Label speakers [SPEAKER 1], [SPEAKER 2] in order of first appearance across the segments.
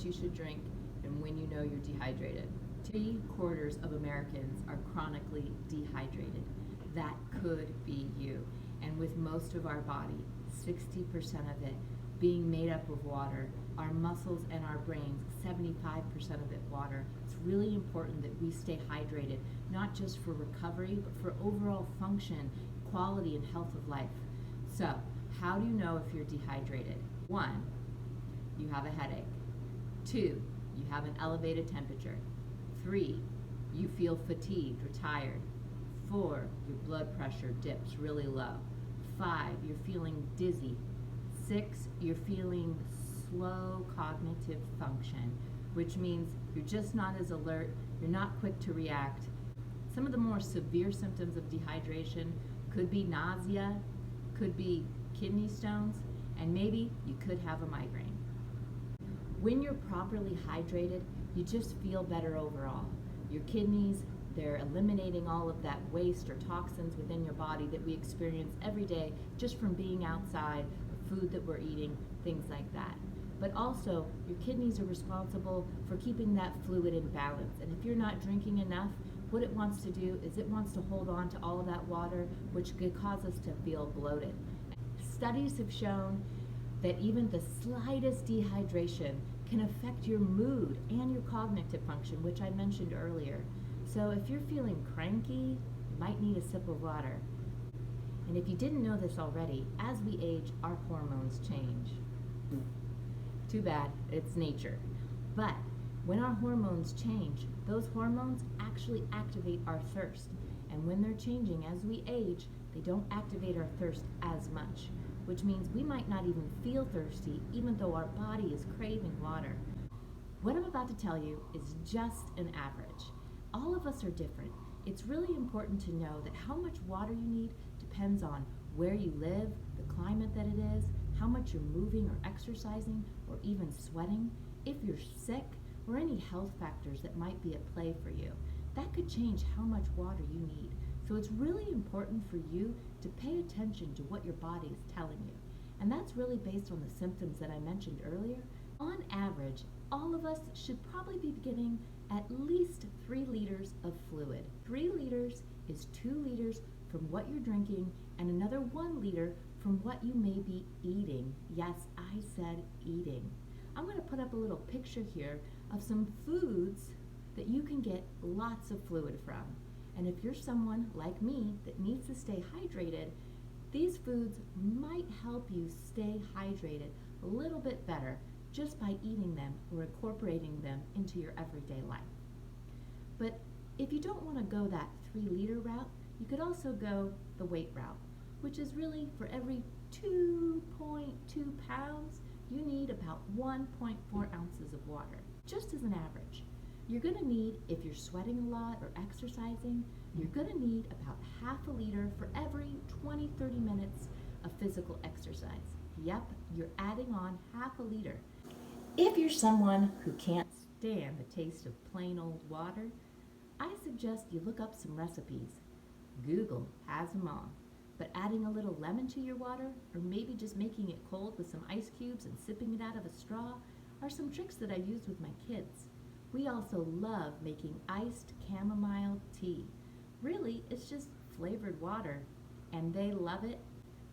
[SPEAKER 1] much you should drink, and when you know you're dehydrated. 3/4 of Americans are chronically dehydrated. That could be you. And with most of our body, 60% of it being made up of water, our muscles and our brains, 75% of it water. It's really important that we stay hydrated, not just for recovery, but for overall function, quality, and health of life. So, how do you know if you're dehydrated? 1, you have a headache. 2, you have an elevated temperature. 3, you feel fatigued or tired. 4, your blood pressure dips really low. 5, you're feeling dizzy. 6, you're feeling slow cognitive function, which means you're just not as alert, you're not quick to react. Some of the more severe symptoms of dehydration could be nausea, could be kidney stones, and maybe you could have a migraine. When you're properly hydrated, you just feel better overall. Your kidneys, they're eliminating all of that waste or toxins within your body that we experience every day just from being outside, food that we're eating, things like that. But also, your kidneys are responsible for keeping that fluid in balance. And if you're not drinking enough, what it wants to do is it wants to hold on to all of that water, which could cause us to feel bloated. Studies have shown that even the slightest dehydration can affect your mood and your cognitive function, which I mentioned earlier. So if you're feeling cranky, you might need a sip of water. And if you didn't know this already, as we age, our hormones change. Too bad, it's nature. But when our hormones change, those hormones actually activate our thirst. And when they're changing as we age, they don't activate our thirst as much, which means we might not even feel thirsty even though our body is craving water. What I'm about to tell you is just an average. All of us are different. It's really important to know that how much water you need depends on where you live, the climate that it is, how much you're moving or exercising, or even sweating, if you're sick, or any health factors that might be at play for you. That could change how much water you need. So it's really important for you to pay attention to what your body is telling you. And that's really based on the symptoms that I mentioned earlier. On average, all of us should probably be getting at least 3 liters of fluid. 3 liters is 2 liters from what you're drinking and another 1 liter from what you may be eating. Yes, I said eating. I'm going to put up a little picture here of some foods that you can get lots of fluid from. And if you're someone like me that needs to stay hydrated, these foods might help you stay hydrated a little bit better just by eating them or incorporating them into your everyday life. But if you don't want to go that 3 liter route, you could also go the weight route, which is really for every 2.2 pounds, you need about 1.4 ounces of water, just as an average. You're going to need, if you're sweating a lot or exercising, you're going to need about half a liter for every 20-30 minutes of physical exercise. Yep, you're adding on half a liter. If you're someone who can't stand the taste of plain old water, I suggest you look up some recipes. Google has them all. But adding a little lemon to your water, or maybe just making it cold with some ice cubes and sipping it out of a straw, are some tricks that I use with my kids. We also love making iced chamomile tea. Really, it's just flavored water, and they love it.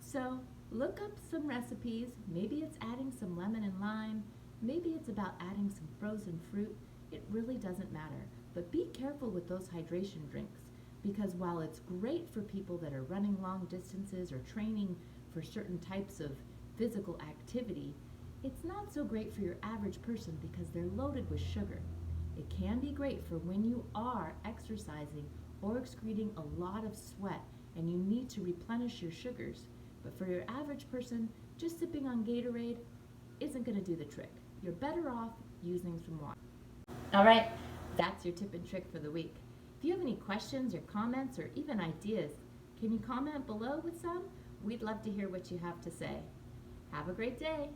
[SPEAKER 1] So look up some recipes. Maybe it's adding some lemon and lime. Maybe it's about adding some frozen fruit. It really doesn't matter. But be careful with those hydration drinks, because while it's great for people that are running long distances or training for certain types of physical activity, it's not so great for your average person because they're loaded with sugar. It can be great for when you are exercising or excreting a lot of sweat and you need to replenish your sugars. But for your average person, just sipping on Gatorade isn't going to do the trick. You're better off using some water. All right, that's your tip and trick for the week. If you have any questions or comments or even ideas, can you comment below with some? We'd love to hear what you have to say. Have a great day.